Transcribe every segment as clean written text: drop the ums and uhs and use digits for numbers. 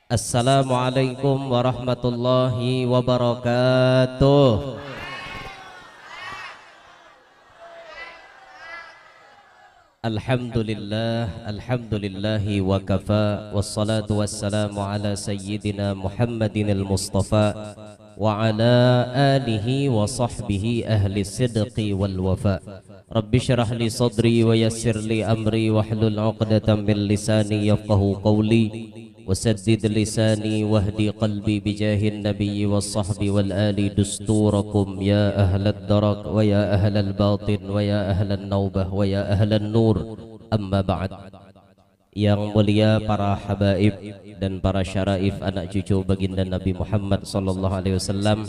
Assalamualaikum warahmatullahi wabarakatuh. Alhamdulillahi wa kafa, wassalatu wassalamu ala sayyidina Muhammadin al-Mustafa wa ala alihi wa sahbihi ahli sidqi wal wafa. Rabbi syrah li sadri wa yassir li amri wahlul 'uqdatam min lisani yafqahu qawli wasaddid lisani wahdi qalbi bijahin nabiyyi was sahbi wal ali dusturakum ya ahlad darak wa ya ahlal batin wa ya ahlan naubah wa ya ahlan nur. Amma ba'd. Yang mulia para habaib dan para syaraif anak cucu baginda Nabi Muhammad sallallahu alaihi wasallam,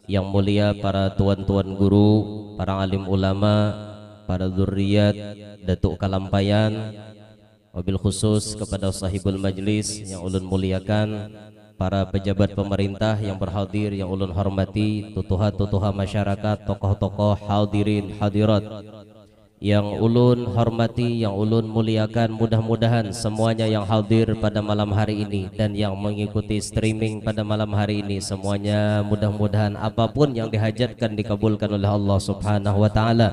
yang mulia para tuan-tuan guru, para alim ulama, para zurriyat datuk kalampayan, wabil khusus kepada sahibul majlis yang ulun muliakan, para pejabat pemerintah yang berhadir yang ulun hormati, tutuha-tutuha masyarakat, tokoh-tokoh hadirin hadirat yang ulun hormati, yang ulun muliakan. Mudah-mudahan semuanya yang hadir pada malam hari ini dan yang mengikuti streaming pada malam hari ini, semuanya mudah-mudahan apapun yang dihajatkan dikabulkan oleh Allah Subhanahu wa taala.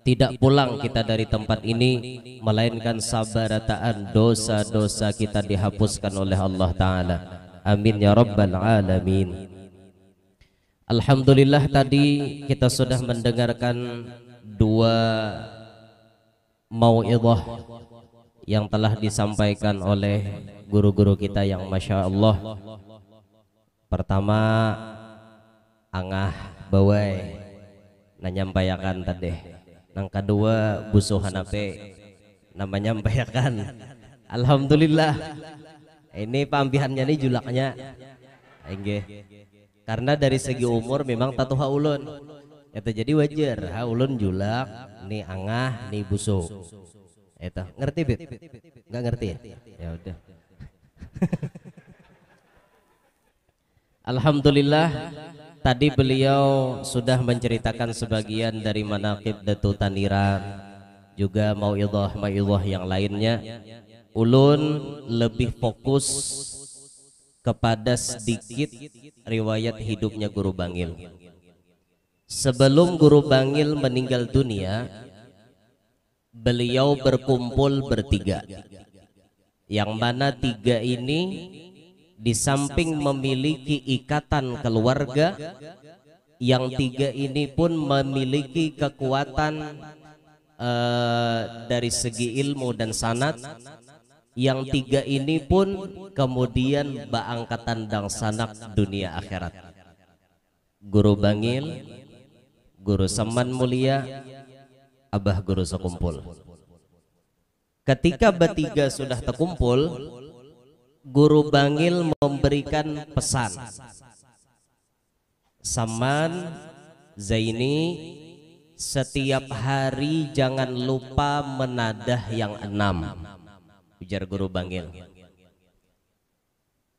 Tidak pulang kita dari tempat ini melainkan sabarataan dosa-dosa kita dihapuskan oleh Allah Ta'ala. Amin ya rabbal alamin. Alhamdulillah, tadi kita sudah mendengarkan dua mau'idhah yang telah disampaikan oleh guru-guru kita yang Masya Allah. Pertama, angah bawai nanyampayakan tadi. Yang kedua, busuh hanape namanya menyampaikan. Alhamdulillah, ini pampihannya nih julaknya enggak, karena dari segi umur memang tatuha ulun itu jadi wajar ha ulun julak nih angah nih busuh itu. Ngerti Bib? Enggak ngerti ya udah. Alhamdulillah, tadi beliau sudah menceritakan sebagian dari manaqib Datu Taniran, juga mau'idhah yang lainnya. Ulun lebih fokus kepada sedikit riwayat hidupnya Guru Bangil. Sebelum Guru Bangil meninggal dunia, beliau berkumpul bertiga, yang mana tiga ini di samping memiliki ikatan keluarga, yang tiga ini pun memiliki kekuatan dari segi ilmu dan sanad. Yang tiga ini pun kemudian baangkatan dang sanak dunia akhirat. Guru Bangil, Guru Saman Mulia, Abah Guru sekumpul. Ketika bertiga sudah terkumpul, Guru Bangil memberikan pesan, Saman, Zaini, setiap hari jangan lupa menadah yang 6, ujar Guru Bangil.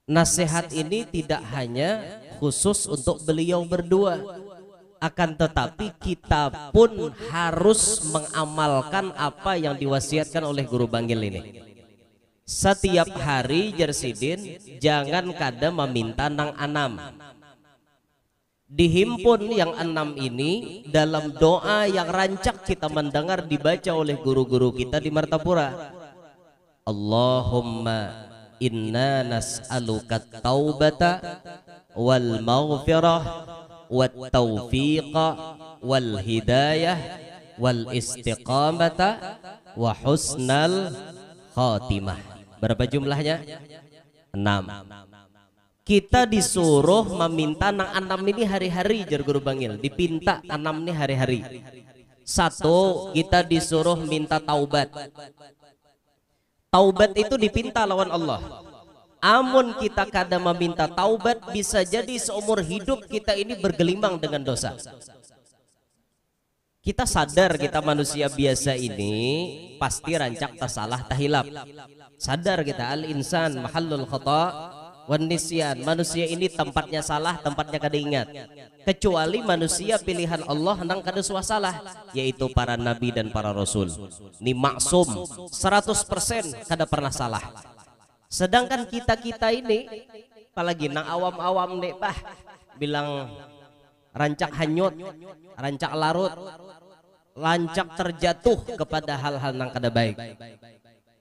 Nasihat ini tidak hanya khusus untuk beliau berdua, akan tetapi kita pun harus mengamalkan apa yang diwasiatkan oleh Guru Bangil ini. Setiap hari Jersidin jangan kada meminta nang 6. Dihimpun yang 6 ini dalam doa yang rancak kita mendengar dibaca oleh guru-guru kita di Martapura. Allahumma inna nas'aluka taubata wal maghfirah wat taufiqa wal hidayah wal istiqamata wa husnal khatimah. Berapa jumlahnya? 6. Kita disuruh meminta nang 6 ini hari-hari, jar Guru Bangil. Dipinta 6 ini hari-hari. 1, kita disuruh minta taubat. Taubat itu dipinta lawan Allah. Amun kita kada meminta taubat, bisa jadi seumur hidup kita ini bergelimang dengan dosa. Kita sadar kita manusia biasa ini pasti rancak tasalah tahilap. Sadar kita al-insan mahallul khata wan nisyan. Manusia ini tempatnya salah, tempatnya kada ingat. Kecuali manusia pilihan Allah nang kada suah salah, yaitu para nabi dan para rasul. Ini maksum 100% kada pernah salah. Sedangkan kita ini apalagi nang awam-awam nih bah bilang rancak hanyut, rancak larut, rancak terjatuh kepada hal-hal nang kada baik.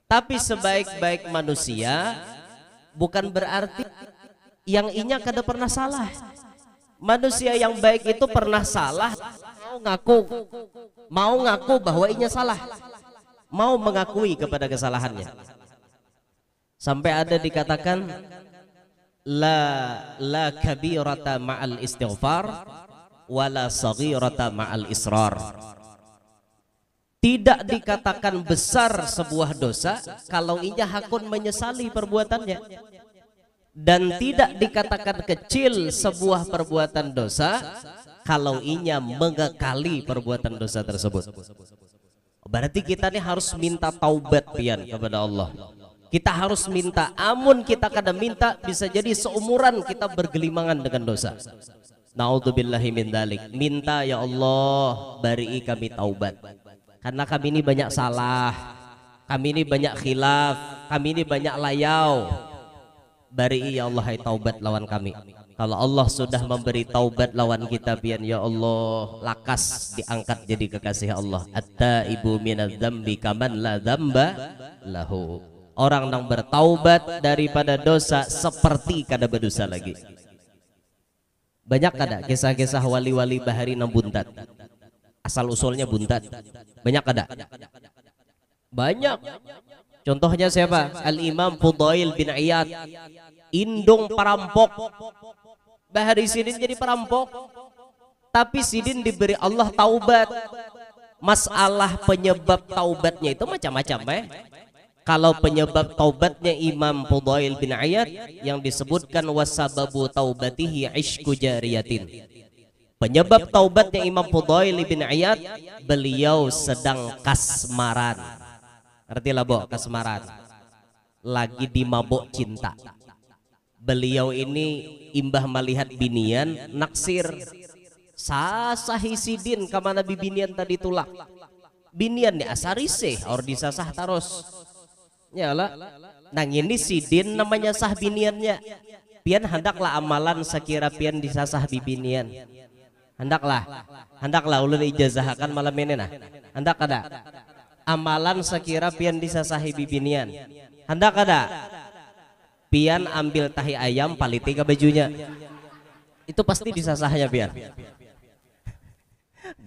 Tapi sebaik-baik manusia bukan berarti yang inya kada pernah salah. Manusia yang baik itu pernah salah, mau ngaku bahwa inya salah, mau mengakui kepada kesalahannya. Sampai ada dikatakan la kabirata ma'al istighfar wala saghirata ma'al israr. Tidak dikatakan besar sebuah dosa kalau inya hakun menyesali perbuatannya, dan tidak dikatakan kecil sebuah perbuatan dosa kalau inya mengekali perbuatan dosa tersebut. Berarti kita ini harus minta taubat pian kepada Allah. Kita harus minta, amun kita kada minta bisa jadi seumuran kita bergelimangan dengan dosa. Naudzubillahi min dzalik. Minta ya Allah bari kami taubat. Karena kami ini banyak salah, kami ini banyak khilaf, kami ini banyak layau. Bari ya Allah taubat lawan kami. Kalau Allah sudah memberi taubat lawan kita pian ya Allah, lakas diangkat jadi kekasih Allah. At-taibu minadz-dzambi kaman la dzamba lahu. Orang yang bertaubat daripada dosa seperti kada berdosa lagi. Banyak kada kisah-kisah wali-wali bahari nang buntat. Asal usulnya buntat. Banyak kada? Banyak. Contohnya siapa? Al-Imam Fudail bin Iyad, indung perampok. Bahari Sidin jadi perampok, tapi Sidin diberi Allah taubat. Masalah penyebab taubatnya itu macam-macam. Kalau penyebab taubatnya Imam Fudail bin Iyad yang disebutkan wasababu taubatihi ishku jariyatin. Penyebab taubatnya Imam Fudail bin Iyad, beliau sedang kasmaran. Ngerti lah bo, kasmaran. Lagi dimabuk cinta. Beliau ini imbah melihat binian naksir. Sasahi Sidin kamana bibinian tadi tulak. Binian ni asarise or disasah taros. Yalah. Nang ini Sidin namanya sah biniannya. Pian hendaklah amalan sekira pian disasah bibinian. Hendaklah ulun ijazahkan malam ini nah. Hendak ada amalan sekira pian disasahi bibinian. Hendak ada pian ambil tahi ayam paliti ke bajunya. Itu pasti disasahnya pian.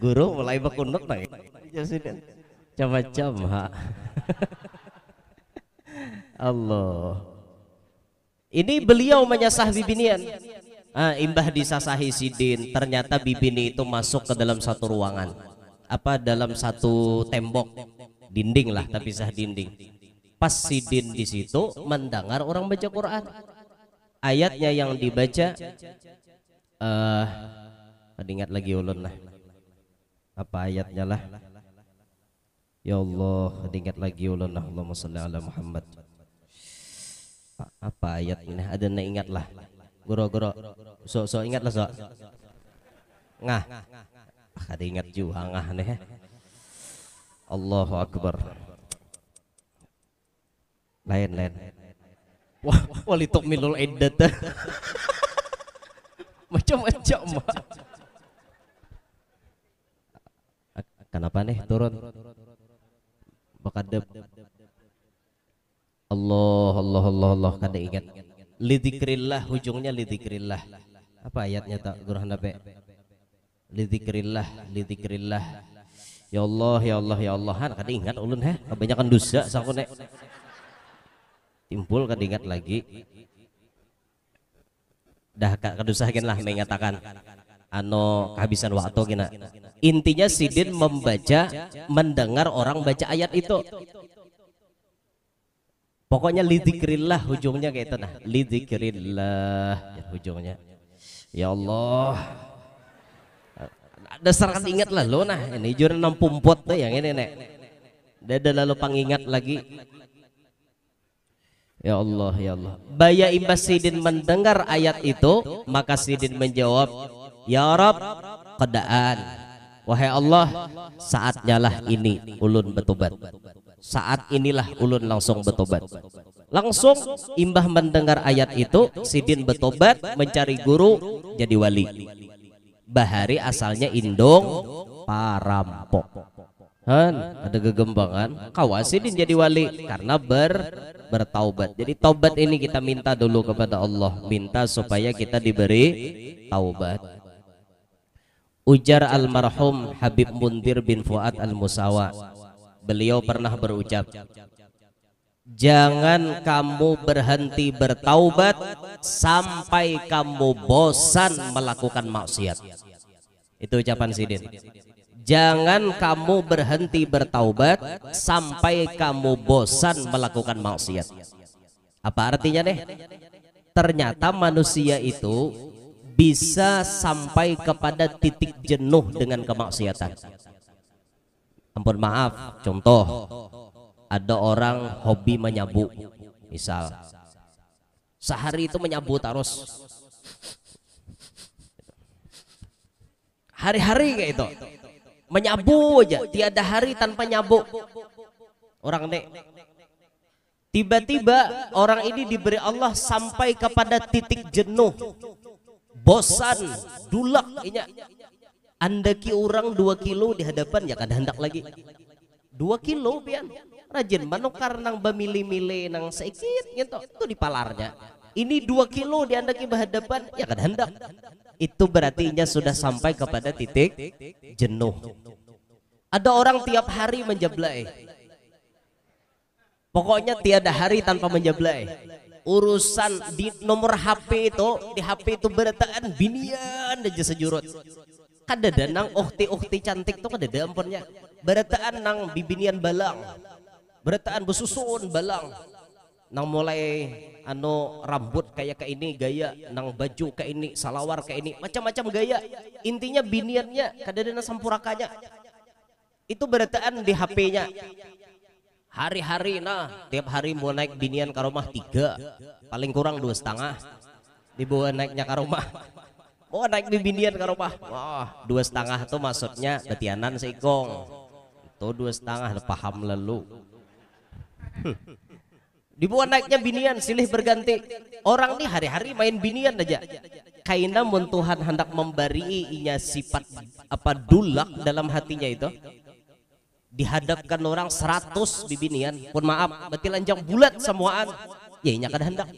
Guru mulai berkunduk nah. Macam-macam ha. Allah. Ini beliau menyasah bibinian. Imbah disasahi Sidin, ternyata bibini itu masuk ke dalam satu ruangan. Apa dalam satu tembok, dinding lah, tapi sah dinding. Pas Sidin di situ mendengar orang baca Quran. Ayatnya yang dibaca, ingat lagi ulun lah. Apa ayatnya lah? Ya Allah, ingat lagi ulun lah. Allahumma sholli ala Muhammad. Apa ayat ini? Ada na ingat lah. Goro-goro, so ingat lah so. Ngah, ada ingat juga ngah nih. Allahu Akbar. Lain. Wah, walituk milul iddat. Macam-macam. Kenapa nih turun? Bakadab. Allah kada ingat. Lidzikrillah, ujungnya lidzikrillah. Apa ayatnya tak Qur'an apa? Lidzikrillah. Ya Allah han kada ingat ulun kebanyakan dosa sakune. Timbul kada ingat lagi. Dah kadusahaken lah mengatakan kehabisan waktu gina. Intinya Sidin mendengar orang baca ayat itu. Pokoknya lidzikrillah ujungnya kayak itu nah. Lidzikrillah ya, ujungnya. Ya Allah. Dasar kan ingat lah lo nah. Ini jurang 64 tuh yang ini nek. Dia lalu pangingat lagi. Ya Allah, ya Allah. Baya imbas Sidin mendengar ayat itu, maka Sidin menjawab, ya Rab, qadaan. Wahai Allah, saatnya lah ini ulun bertobat. Saat inilah ulun langsung bertobat. Langsung imbah mendengar ayat itu, Sidin bertobat, mencari guru, jadi wali. Bahari asalnya Indong Parampok. Ada gegembangan, kawasidin jadi wali karena bertaubat. Jadi taubat ini kita minta dulu kepada Allah, minta supaya kita diberi taubat. Ujar almarhum Habib Mundir bin Fuad Al-Musawa, beliau pernah berucap, jangan kamu berhenti bertaubat sampai kamu bosan melakukan maksiat. Itu ucapan Sidin. Jangan kamu berhenti bertaubat sampai kamu bosan melakukan maksiat. Apa artinya deh? Ternyata manusia itu bisa sampai kepada titik jenuh dengan kemaksiatan. Ampun maaf, contoh, ada orang hobi menyabu, misal sehari itu menyabu terus, hari-hari kayak itu menyabu aja, tiada hari tanpa nyabu. Orang nek tiba-tiba orang ini diberi Allah sampai kepada titik jenuh, bosan, dulak inya. Andaki orang 2 kilo di hadapan ya kada hendak lagi 2 kilo pian rajin manukar nang bamili-mili nang sedikit gitu itu di palarnya. Ini 2 kilo di andaki berhadapan ya kada hendak. Itu berarti sudah sampai kepada titik jenuh. Ada orang tiap hari menjablai, pokoknya tiada hari tanpa menjablai. Urusan di nomor HP itu, di HP itu berataan binian aja sejurut. Kada ada nang ukti cantik tuh kada ada ampunnya. Berataan nang bibinian balang, berataan besusun balang, nang mulai rambut kayak ini gaya, nang baju kayak ini, salawar kayak ini, macam-macam gaya. Intinya biniannya kada ada nang sampurakanya. Itu berataan di HP-nya. Hari-hari tiap hari mau naik binian ke rumah 3, paling kurang 2,5 dibawa naiknya ke rumah. Mau naik bibinian ke rumah, wah 2,5 tuh maksudnya betianan seikong. Itu 2,5 paham lalu. Dibawa naiknya binian silih berganti. Orang nih hari-hari main binian aja. Kaina mun Tuhan hendak memberi inya sifat apa dulak dalam hatinya itu. Dihadapkan orang 100 bibinian, pun maaf, berarti lanjang bulat semuaan. Ya inya kada hendak.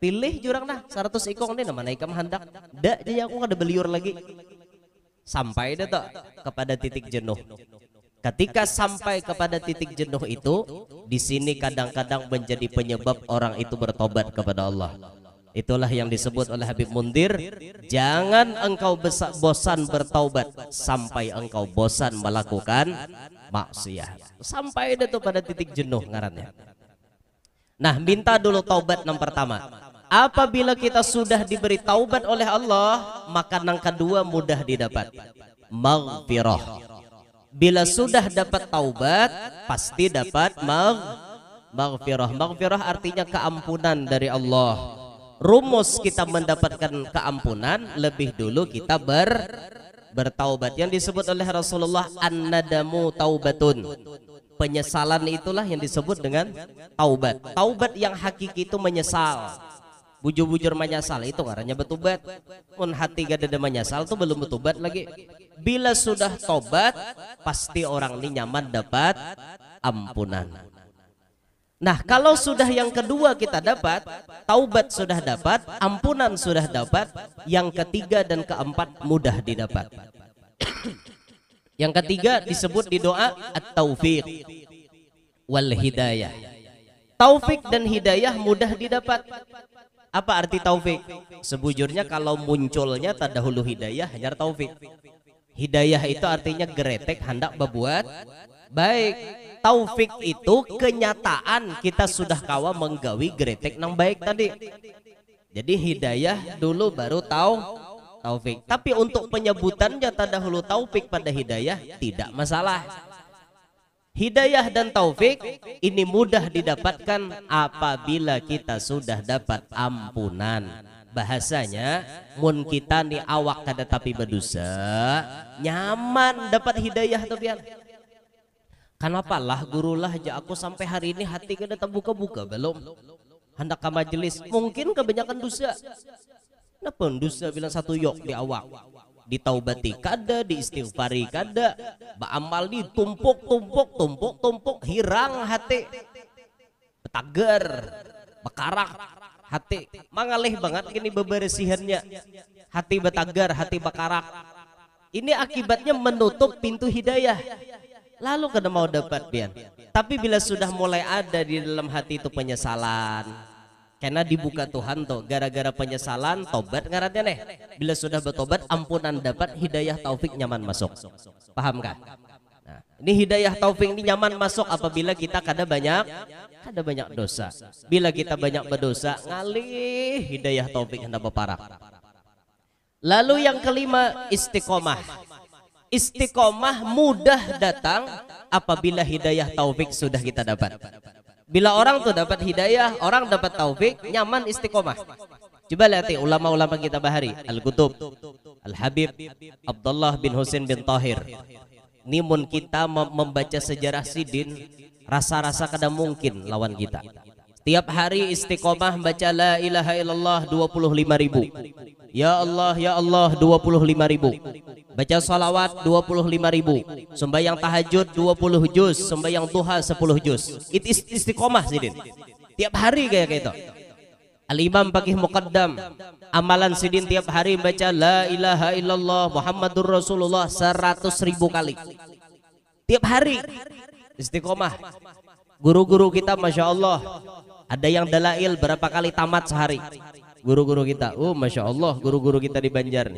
Pilih jurang 100 ikong nih nama naikam hendak. Da jadi aku kada beliur lagi. Sampai dah tak kepada titik jenuh. Ketika sampai kepada titik jenuh itu, di sini kadang-kadang menjadi penyebab orang itu bertobat kepada Allah. Itulah yang disebut oleh Habib Mundir, jangan engkau bosan bertaubat sampai engkau bosan melakukan maksiat. Sampai itu pada titik jenuh ngarannya. Nah, minta dulu taubat yang pertama. Apabila kita sudah diberi taubat oleh Allah, maka yang kedua mudah didapat, maghfirah. Bila sudah dapat taubat, pasti dapat maghfirah. Maghfirah artinya keampunan dari Allah. Rumus kita mendapatkan keampunan, lebih dulu kita bertaubat. Yang disebut oleh Rasulullah an-nadamu taubatun. Penyesalan itulah yang disebut dengan taubat. Taubat yang hakiki itu menyesal. Bujur-bujur menyesal itu ngarannya bertobat. Mun hati gak ada menyesal tuh belum bertobat lagi. Bila sudah tobat, pasti orang ini nyaman dapat ampunan. Nah, kalau sudah yang kedua kita dapat, taubat sudah dapat, ampunan sudah dapat, yang ketiga dan keempat mudah didapat. Yang ketiga disebut di doa at-taufiq wal hidayah. Taufik dan hidayah mudah didapat. Apa arti taufik? Sebujurnya kalau munculnya tak dahulu hidayah hanya taufik. Hidayah itu artinya geretek hendak berbuat baik. Taufik itu kenyataan kita sudah kawa menggawi geretek nang baik tadi. Jadi hidayah dulu baru taufik. Tapi untuk penyebutannya tak dahulu taufik pada hidayah tidak masalah. Hidayah dan taufik ini mudah didapatkan apabila kita sudah dapat ampunan. Bahasanya mun kita nih awak kada tapi berdosa nyaman dapat hidayah tuh pian. Kenapa lah gurulah aja aku sampai hari ini hati kada terbuka-buka belum. Hendak ke majelis mungkin kebanyakan dosa. Kenapa dosa bilang satu yok di awak. Ditaubati kada, diistighfari kada, baamal ditumpuk hirang hati, betager, bekarak hati, mangalih banget ini beberesihannya, hati betager, hati bekarak. Ini akibatnya menutup pintu hidayah. Lalu kada mau dapat pian. Tapi bila sudah mulai ada di dalam hati itu penyesalan, karena dibuka Tuhan tuh gara-gara penyesalan tobat ngarannya nih. Bila sudah bertobat ampunan dapat hidayah taufik nyaman masuk. Paham kah? Nah, ini hidayah taufik ini nyaman masuk apabila kita kada banyak dosa. Bila kita banyak berdosa ngalih hidayah taufik hendak berparak. Lalu yang kelima istiqomah. Istiqomah mudah datang apabila hidayah taufik sudah kita dapat. Bila orang tuh dapat hidayah, orang dapat taufik, nyaman istiqomah. Coba lihat ulama-ulama kita bahari, Al-Qutub, Al-Habib, Abdullah bin Husain bin Tahir. Ini mun kita membaca sejarah Sidin, rasa-rasa kada mungkin lawan kita. Tiap hari istiqomah baca la ilaha illallah 25.000. Ya Allah 25.000. Baca salawat 25.000. Sembahyang tahajud 20 juz, sembahyang duha 10 juz. Itu istiqomah Sidin. Tiap hari kayak gitu. Al-Imam Faqih Muqaddam, amalan Sidin tiap hari baca la ilaha illallah Muhammadur Rasulullah 100.000 kali. Tiap hari istiqomah. Guru-guru kita Masya Allah, ada yang dalail berapa kali tamat sehari. Guru-guru kita, Masya Allah guru-guru kita di Banjar.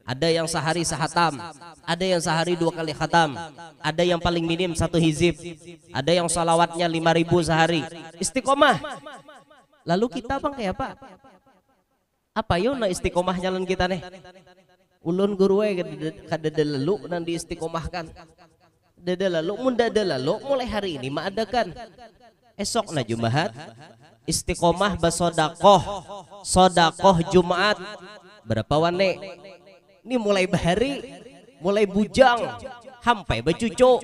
Ada yang sehari sehatam, ada yang sehari 2 kali khatam, ada yang paling minim 1 hizib, ada yang salawatnya 5.000 sehari. Istiqomah. Lalu kita bang kayak apa? Apa yo na istiqomah jalan kita nih? Ulun guru kada lalu nang diistiqomahkan. Dada lalu, mulai hari ini maadakan. Esok na Jumat, istiqomah basodakoh, sodakoh Jumat. Berapa wane? Ini mulai bahari, mulai bujang, sampai becucu.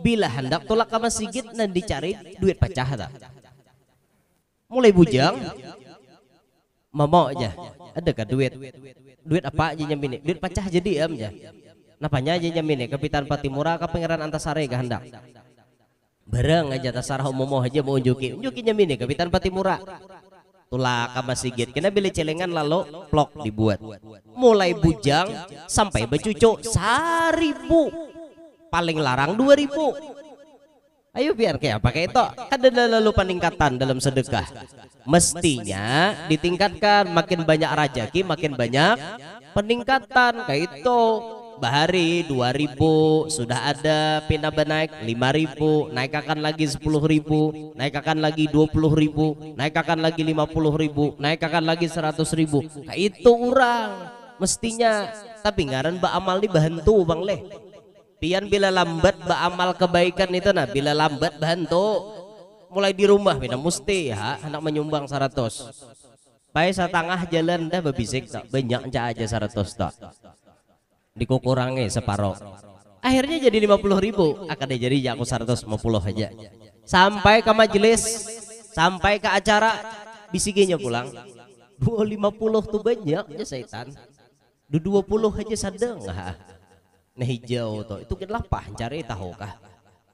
Bila hendak tolak ke masjid dan dicari duit pecah tak? Mulai bujang, mamo aja. Ada ke duit? Duit apa aja nyamin? Duit pecah jadi am aja. Napanya aja nyamin? Kapitan Patimura ke Pangeran Antasari ke hendak. Bareng aja tasarah umum aja mau unjukin nyamin Kapitan Patimura. Tulak ke masjid kena beli celengan lalu plok dibuat mulai bujang sampai becucu 1.000 paling larang 2.000. Ayo biar kayak apa kayak itu ada lalu peningkatan dalam sedekah mestinya ditingkatkan makin banyak rajaki makin banyak peningkatan kayak itu. Bahari 2.000 sudah ada pindah naik 5.000 naik akan lagi 10.000 naik akan lagi 20.000 naik akan lagi 50.000 naik akan lagi 100.000 nah, itu orang mestinya tapi ngaran baamal di bantu bang leh pian bila lambat baamal kebaikan itu nah bila lambat bantu mulai di rumah bina mesti ya anak menyumbang 100 pai setengah jalan dah babisik tak banyak aja 100 tak dikukurangi separuh akhirnya jadi 50.000 akan jadi aku 150 aja sampai ke majelis sampai ke acara bisikinya pulang 250 tuh banyak aja setan 20 aja sedang nah hijau tuh itu kan lapah cari tahu kah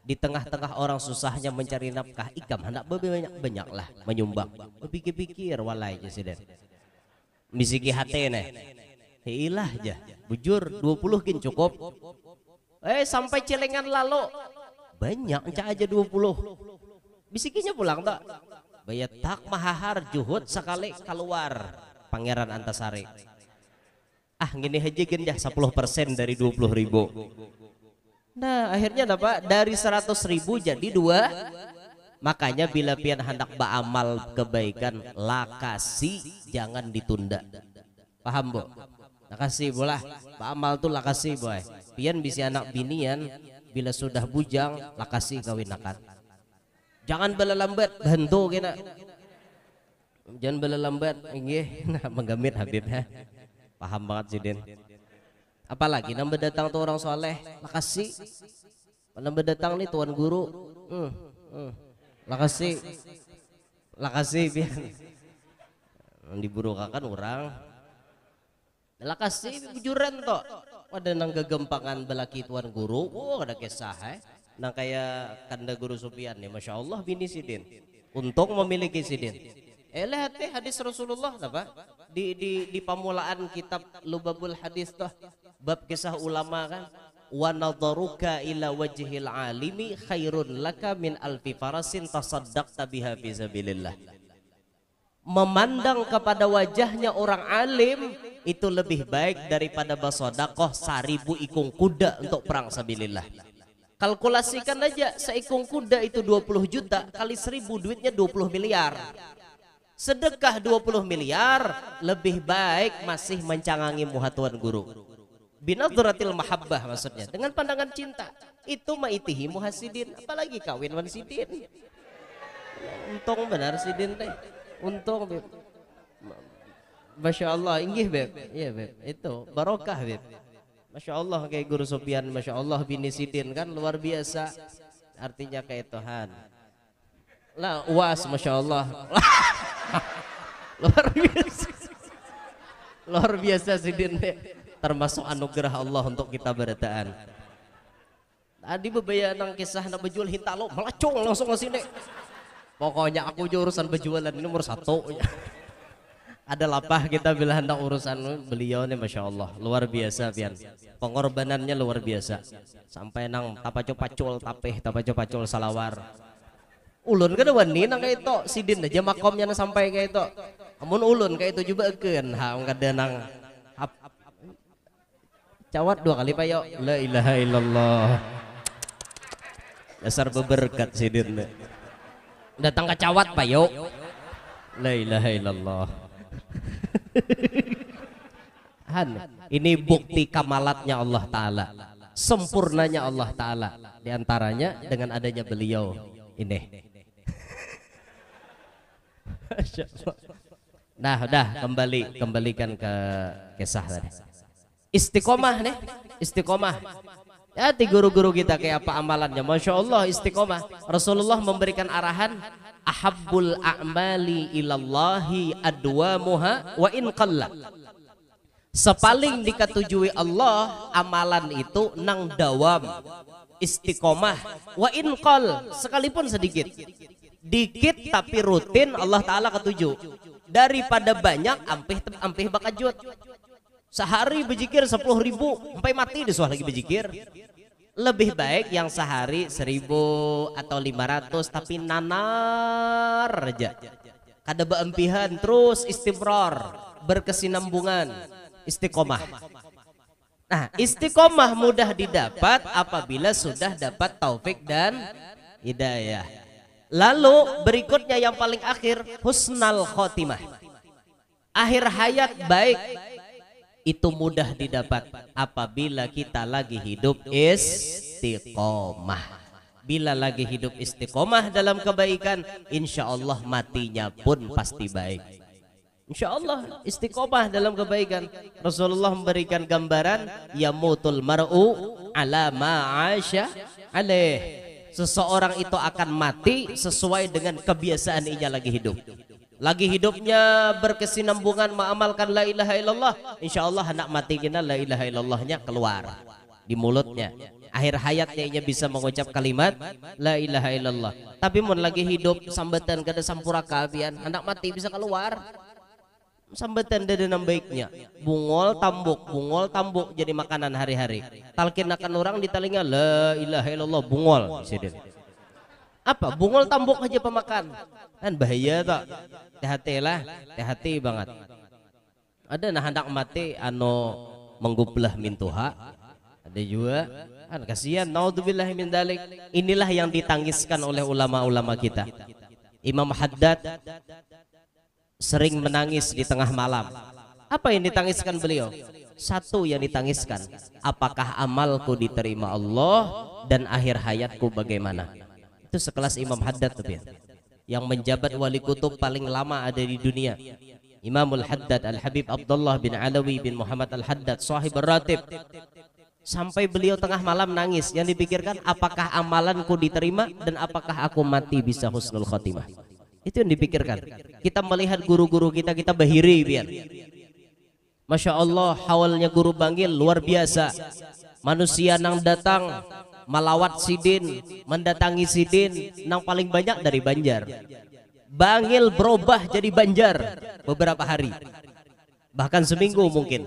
di tengah-tengah orang susahnya mencari nafkah ikam hendak banyak lah menyumbang berpikir-pikir walai presiden bisiki hati nih hilah aja bujur 20 kin cukup sampai celengan lalu banyak encah aja 20 bisikinya pulang tak bayar tak mahahar juhud sekali keluar Pangeran Antasari gini aja gini ya 10% dari 20.000 nah akhirnya apa dari 100.000 jadi 2 makanya bila pian hendak beramal kebaikan lakasi jangan ditunda paham bu? Lakasi bolah, Pak Amal tuh lakasi boy. Pian bisa anak binian Bila sudah bujang, lakasi kawinakan. Jangan belalambat, bantu kita. Jangan belalambat, nggih. Nah, menggamit Habib ya. Paham banget Sidin. Apalagi nambah datang tuh orang soleh, lakasi. Nambah datang nih tuan guru, lakasi, biar diburukakan orang. Lakasi bujuran toh. Ada nang gagampangan belaki tuan guru, ada kisah nang kayak kanda guru Sufyan nih, masya Allah bini Sidin. Untung memiliki Sidin. Lihat hadis Rasulullah apa? Di pamulaan kitab Lubabul Hadis toh, bab kisah ulama kan. Wa nadharuka ila wajhil alimi khairun laka min alfi farasin tasaddaqta biha fi sabilillah. Memandang kepada wajahnya orang alim itu lebih baik daripada bersedekah 1000 ikung kuda untuk perang sabilillah. Kalkulasikan aja, seikung kuda itu 20 juta kali 1000 duitnya 20 miliar. Sedekah 20 miliar lebih baik masih mencangangi muhatuan guru. Binadratil mahabbah maksudnya, dengan pandangan cinta. Itu maitihi muhasidin, apalagi kawin wan sidin. Untung benar Sidin teh. Untung Beb. Masya Allah, inggih Beb. Iya Beb, itu barokah Beb. Masya Allah kayak guru Sufyan, Masya Allah bini Sidin kan luar biasa. Artinya kayak Tuhan. Lah uas Masya Allah. Luar biasa. Luar biasa Sidin deh. Termasuk anugerah Allah untuk kita berataan. Tadi bebaya nang kisah nak berjual hintalo melacung langsung ke sini. Pokoknya aku urusan berjualan ini nomor 1. Ada lapah kita bila hendak urusan beliau nih, masya Allah luar biasa pian. Pengorbanannya luar biasa. Sampai nang tapacul pacul salawar. Ulun kada wani nang kayak itu Sidin aja makomnya sampai kayak itu. Amun ulun kayak itu juga ken ha kada nang cawat 2 kali payo la ilaha illallah. Dasar beberkat Sidin. Datang ke cawat payo la ilaha illallah. Ini bukti kamalatnya Allah Ta'ala, sempurnanya Allah Ta'ala. Di antaranya dengan adanya beliau ini. Nah udah kembalikan ke kisah tadi. Istiqomah nih, istiqomah. Ya guru-guru kita kayak apa amalannya, masya Allah istiqomah. Rasulullah memberikan arahan, ahabbul a'mali ilallahi adwamuha wa in qalla. Sepaling diketujui Allah amalan itu nang dawam, istiqomah, wa in qall, sekalipun sedikit. Dikit tapi rutin Allah Ta'ala ketuju. Daripada banyak ampih bakajut. Sehari bejikir 10.000 sampai mati disuah lagi bejikir. Lebih baik yang sehari 1.000 atau 500 tapi nanar aja. Kada beempihan terus istimrar, berkesinambungan, istiqomah. Nah, istiqomah mudah didapat apabila sudah dapat taufik dan hidayah. Lalu berikutnya yang paling akhir, husnal khotimah. Akhir hayat baik. Itu mudah didapat apabila kita lagi hidup istiqomah. Bila lagi hidup istiqomah dalam kebaikan, insya Allah matinya pun pasti baik. Insya Allah istiqomah dalam kebaikan. Rasulullah memberikan gambaran, yamutul mar'u ala ma'asya alaih. Seseorang itu akan mati sesuai dengan kebiasaan ia lagi hidup. Lagi hidupnya berkesinambungan mengamalkan la ilaha illallah, insya Allah hendak mati kena la ilaha illallahnya keluar di mulutnya. Akhir hayatnya ia bisa mengucap kalimat la ilaha illallah. Tapi mun lagi hidup sambatan kada sampuraka abian, hendak mati bisa keluar. Sambatan dadanam baiknya, bungol tambuk jadi makanan hari-hari. Talkin akan orang di telinga la ilaha illallah bungol. Apa bungol tambuk aja pemakan kan bahaya tak. Hati-hati lah, hati-hati banget. Ada nah hendak mati ano menggublah mintuha. Ada juga kan kasihan, naudzubillah min dalik. Inilah yang ditangiskan oleh ulama-ulama kita. Imam Haddad sering menangis di tengah malam. Apa yang ditangiskan beliau? Satu yang ditangiskan, apakah amalku diterima Allah dan akhir hayatku bagaimana. Itu sekelas Imam Haddad tuh ya, yang menjabat wali kutub paling lama ada di dunia. Imamul Haddad Al-Habib Abdullah bin Alawi bin Muhammad Al-Haddad Sahib Ar-Ratib. Sampai beliau tengah malam nangis. Yang dipikirkan apakah amalanku diterima dan apakah aku mati bisa husnul khotimah. Itu yang dipikirkan. Kita melihat guru-guru kita bahiri biar. Masya Allah, hawalnya guru Bangil luar biasa. Manusia nang datang malawat sidin, mendatangi sidin nang paling banyak dari Banjar. Bangil berubah jadi Banjar beberapa hari, bahkan seminggu mungkin.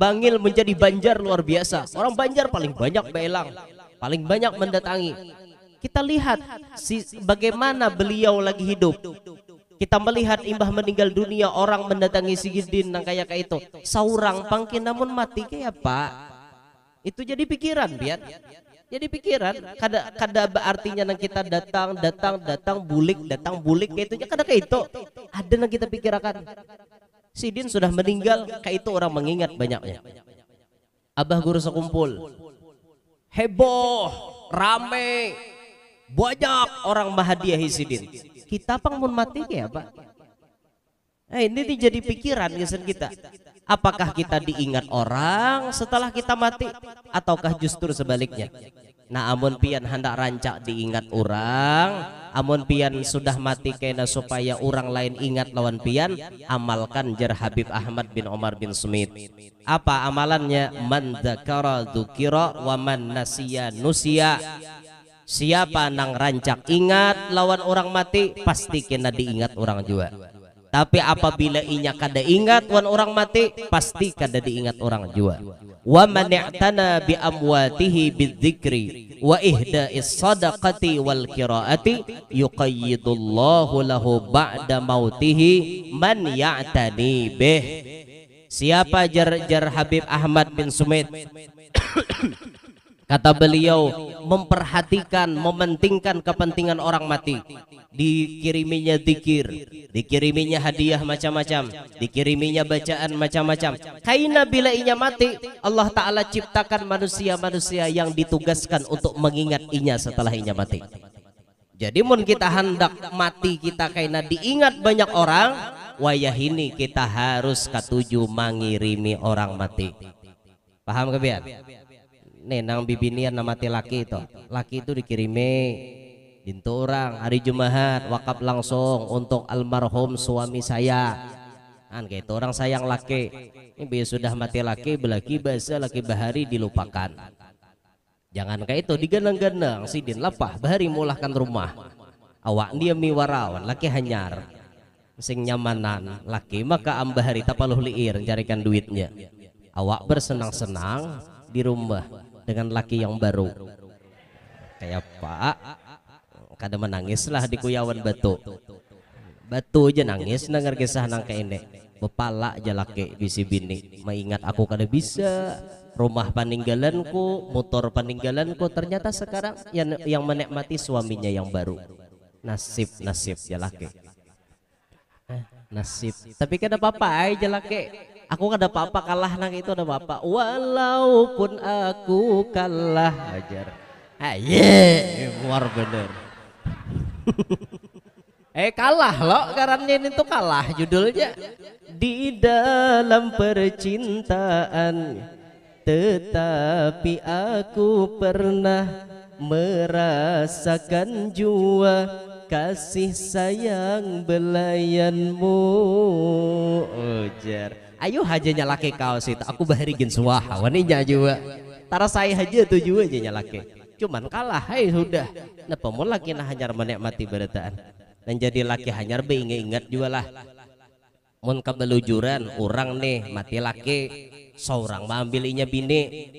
Bangil menjadi Banjar luar biasa. Orang Banjar paling banyak belang, paling banyak mendatangi. Kita lihat bagaimana beliau lagi hidup. Kita melihat imbah meninggal dunia, orang mendatangi sidin nang kayak itu. Saurang pangkin namun mati kayak Pak. Itu jadi pikiran biar. Jadi pikiran kada artinya nang kita datang bulik kayak itu kada kayak itu. Ada nang kita pikirkan. Sidin sudah meninggal kayak itu orang mengingat banyaknya. Abah guru sekumpul. Heboh, rame. Banyak orang mahadiahi sidin. Kita pangmun mati kayak apa? Ini jadi pikiran kita. Apakah kita diingat orang setelah kita mati, ataukah justru sebaliknya? Nah, amun pian hendak rancak diingat orang, amun pian sudah mati kena supaya orang lain ingat lawan pian, amalkan jar Habib Ahmad bin Omar bin Sumit. Apa amalannya? Man dzakara dzukira wa man nasiya nusiya. Siapa nang rancak ingat lawan orang mati, pasti kena diingat orang juga. Tapi apabila inya kada ingat wan orang mati, pasti kada diingat orang jua. Wa man i'tana bi amwatihi bidzikri wa ihda'is sadaqati wal qiraati yuqayyidullahu lahu ba'da mautihi man ya'tani bih. Siapa jar Habib Ahmad bin Sumit kata beliau memperhatikan, mementingkan kepentingan orang mati. Dikiriminya zikir, dikiriminya hadiah macam-macam, dikiriminya bacaan macam-macam. Kaina bila inya mati, Allah Ta'ala ciptakan manusia-manusia yang ditugaskan untuk mengingat inya setelah inya mati. Jadi mun kita hendak mati kita kaina diingat banyak orang, wayah ini kita harus katuju mengirimi orang mati. Paham kebiar? Nih nang bibinian nama laki itu dikirimi dintu orang hari Jumat wakaf langsung untuk almarhum suami saya. Kan kayak itu orang sayang laki. Ini sudah mati laki belaki bahasa laki bahari dilupakan. Jangan kayak itu digenang-genang sidin lapah bahari mulahkan rumah. Awak dia miwarawan laki hanyar. Sing nyamanan laki maka ambahari tapaluh liir carikan duitnya. Awak bersenang-senang di rumah dengan laki yang baru. Kayak Pak kada menangislah di kuyawan batu aja nangis dengar kisah nang kayak ini. Bepala aja laki bisi bini mengingat aku kada bisa, rumah peninggalanku, motor peninggalanku, ternyata sekarang yang menikmati suaminya yang baru. Nasib ya laki. Nasib. Tapi kada apa-apa aja laki. Aku kada apa-apa kalah nang itu ada apa-apa. Walaupun aku kalah ajar. Luar bener. Kalah loh karena ini tuh kalah judulnya. Di dalam percintaan tetapi aku pernah merasakan jua kasih sayang belayanmu. Ujar. Ayo hajanya laki kaos itu aku baharigin suah waninya juga. Tara saya aja tujuh aja nyalake. Cuman kalah, sudah. Nah pemun laki nah hanyar menikmati berataan. Dan jadi laki hanyar be ingat juga lah. Mun kebelujuran orang nih mati laki, seorang ambilinya bini.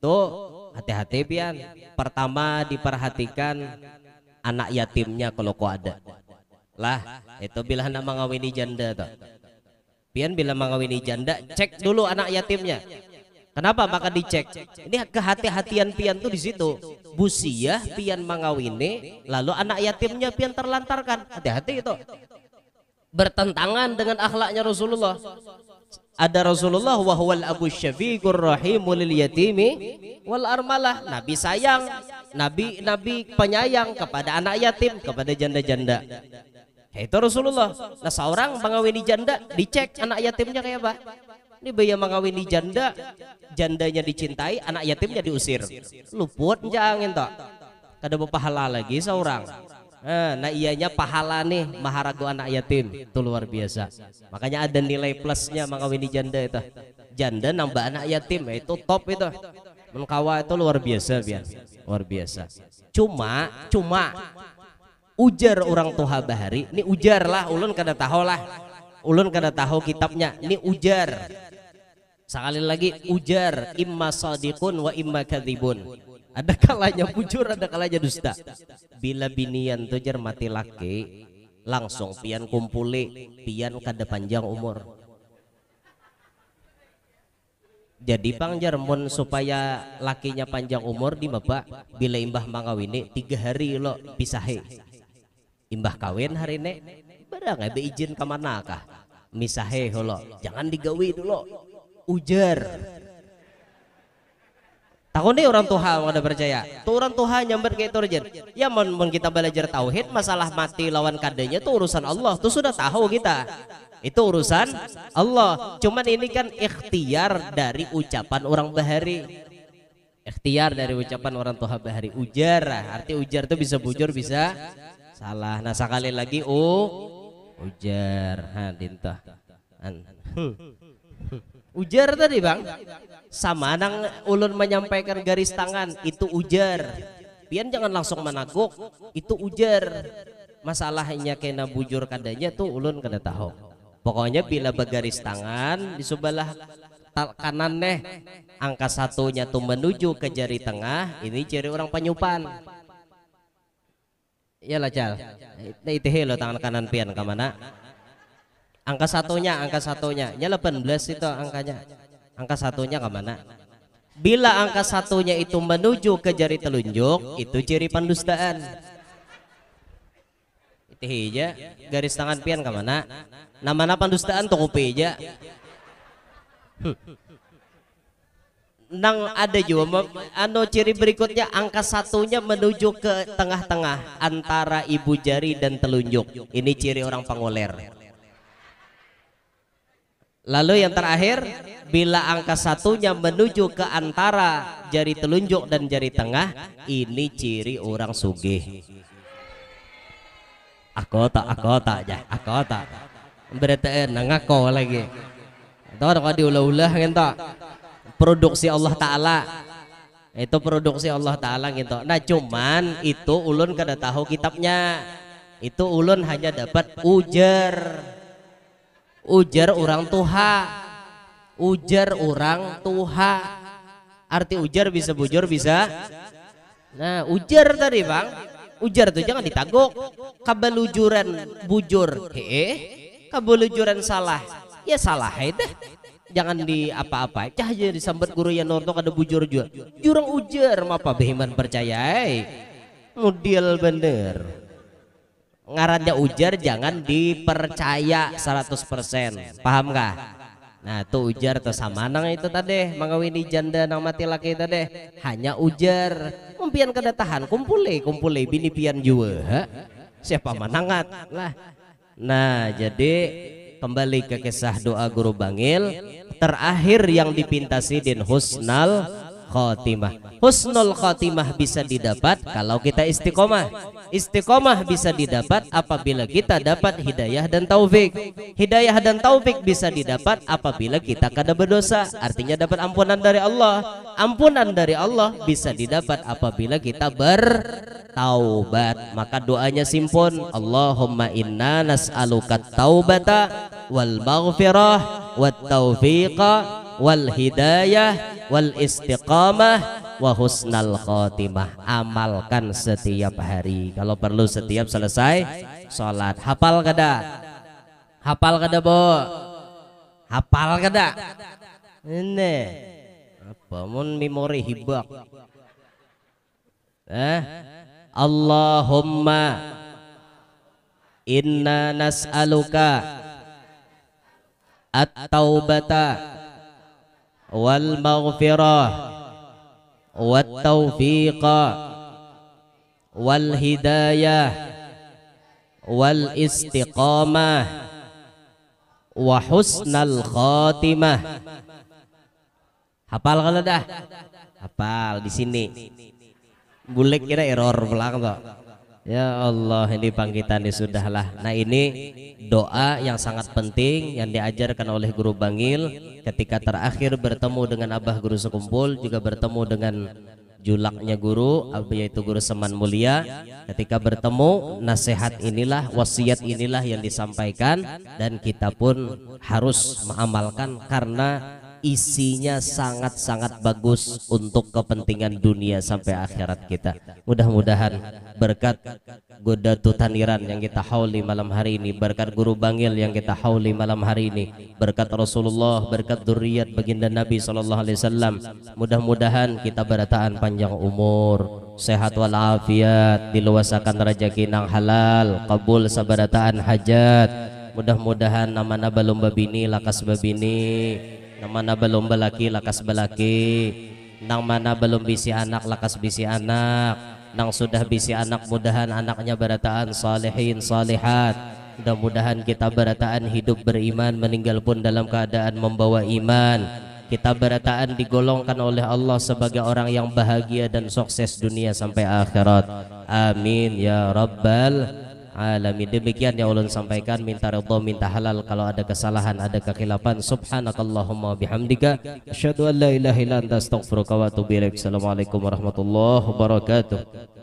Tuh hati-hati pian. Pertama diperhatikan anak yatimnya kalau kau ada. Lah itu bila hendak mengawini janda tuh. Pian bila mengawini janda cek dulu anak yatimnya. Kenapa maka dicek? Ini kehati-hatian pian tuh di situ. Busiah pian mengawini, lalu anak yatimnya pian terlantarkan. Hati-hati itu. Bertentangan dengan akhlaknya Rasulullah. Ada Rasulullah wa huwal abu syafiqur rahimul lil yatimi wal armalah. Nabi sayang, nabi penyayang kepada anak yatim, kepada janda-janda. Itu Rasulullah. Nah, seorang mengawini janda, dicek anak yatimnya kayak apa. Ini bayi mengawini janda, jandanya dicintai, anak yatimnya diusir. Luput jangan tok. Kada berpahala lagi seorang. Nah ianya pahala nih maharagu anak yatim itu luar biasa. Makanya ada nilai plusnya mengawini janda itu. Janda nambah anak yatim itu top itu. Mengkawa itu luar biasa biar. Luar biasa. Cuma ujar orang tua bahari. Ini ujar lah, ulun kada tahu lah. Ulun kada tahu kitabnya. Ini ujar. Sekali lagi ujar. Imma sadiqun wa imma kadzibun. Ada kalanya bujur, ada kalanya dusta. Bila binian tuh jar mati laki, langsung pian kumpuli, pian kada panjang umur. Jadi pangjar mun supaya lakinya panjang umur di bapak, bila imbah mangawini 3 hari lo pisahe. Imbah kawin hari ini, barang ada izin kemana kah? Misahe lo, jangan digawi dulu. Ujar. Takut nih orang Tuhan ada percaya. Tuh orang Tuhan nyamber kayak itu aja. Ya mun kita belajar tauhid, masalah mati lawan kadenya itu urusan Allah. Tuh sudah tahu kita. Itu urusan Allah. Cuman ini kan ikhtiar dari ucapan orang bahari. Ikhtiar dari ucapan orang Tuhan bahari. Ujar. Arti ujar itu bisa bujur bisa salah. Nah sekali lagi ujar. Ha dintah. Ujar tadi bang, sama nang ulun menyampaikan garis tangan itu ujar. Pian jangan langsung menaguk, itu ujar. Masalahnya kena bujur kadanya tuh ulun kada tahu. Pokoknya bila bergaris tangan di sebelah kanan neh, angka 1-nya tuh menuju ke jari tengah, ini ciri orang penyupan. Iyalah cal, itu lo tangan kanan pian ke mana? Angka satunya, nya 18 itu angkanya. Angka 1-nya ke mana? Bila angka 1-nya itu menuju ke jari telunjuk, itu ciri pendustaan. Itu aja, garis tangan pian ke mana? Namanya pendustaan tuh kopi aja. Nang ada juga ciri berikutnya angka 1-nya menuju ke tengah-tengah antara ibu jari dan telunjuk. Ini ciri orang pangoler. Lalu yang terakhir, bila angka 1-nya menuju ke antara jari telunjuk dan jari tengah, ini ciri orang sugih. Akota aja, akota. Berarti ngako lagi. Tahu kalau diulah-ulah gitu. Produksi Allah Ta'ala. Itu produksi Allah Ta'ala gitu. Nah cuman itu ulun kada tahu kitabnya. Itu ulun hanya dapat ujar. Ujar orang Tuha. Arti ujar bisa bujur bisa. Nah ujar tadi bang, ujar tuh jangan ditaguk. Kabelujuran bujur, kabelujuran salah, ya salah itu. Jangan di apa-apa, cah aja disambat guru yang norto kada bujur juga. Jurang ujar, apa behiman percaya? Mudil bener. Ngarannya ujar jangan dipercaya 100%. Paham kah? Nah tuh ujar tuh sama nang itu tadi mengawini janda nang mati laki tadi hanya ujar. Mumpian kada tahan kumpule bini pian juga. Siapa manangat lah. Nah jadi kembali ke kisah doa guru Bangil terakhir yang dipintasi din husnal khotimah. Husnul khotimah bisa didapat kalau kita istiqomah. Istiqomah bisa didapat apabila kita dapat hidayah dan taufik. Hidayah dan taufik bisa didapat apabila kita kada berdosa. Artinya dapat ampunan dari Allah. Ampunan dari Allah bisa didapat apabila kita bertaubat. Maka doanya simpun. Allahumma inna nas'aluka taubata wal maghfirah wat taufiqa wal hidayah wal istiqamah wa husnal khotimah. Amalkan setiap hari. Kalau perlu setiap selesai sholat. Hafal kada? Hafal kada bo? Hafal kada? Ini apa mun memori hibak. Allahumma inna nas'aluka at-taubata wal maghfirah wat taufiqa wal hidayah wal istiqamah wa husnal khatimah. Hafal kalau dah? Hafal di sini. Bulek kira error pulang toh. Ya Allah, ini panggitan sudahlah. Nah, ini doa yang sangat penting yang diajarkan oleh Guru Bangil ketika terakhir bertemu dengan Abah Guru Sekumpul, juga bertemu dengan julaknya guru yaitu Guru Seman Mulia. Ketika bertemu, nasihat inilah, wasiat inilah yang disampaikan, dan kita pun harus mengamalkan karena isinya sangat-sangat bagus untuk kepentingan dunia sampai akhirat kita. Mudah-mudahan berkat Godatu Taniran yang kita hauli malam hari ini, berkat Guru Bangil yang kita hauli malam hari ini, berkat Rasulullah, berkat dzurriyyat baginda Nabi SAW, mudah-mudahan kita berataan panjang umur, sehat walafiat, diluasakan rezeki nang halal, kabul sabarataan hajat. Mudah-mudahan namana belum babini lakas babini, namana belum balaki lakas balaki, nang mana belum bisi anak lakas bisi anak, nang sudah bisi anak mudahan anaknya berataan salihin salihat. Mudah-mudahan kita berataan hidup beriman, meninggal pun dalam keadaan membawa iman. Kita berataan digolongkan oleh Allah sebagai orang yang bahagia dan sukses dunia sampai akhirat. Amin ya rabbal alamin. Demikian yang ulun sampaikan, minta ridha, minta halal. Kalau ada kesalahan, ada kekhilapan, subhanakallahumma bihamdika asyhadu an la ilaha illa anta astaghfiruka wa atubu ilaik. Assalamualaikum warahmatullahi wabarakatuh.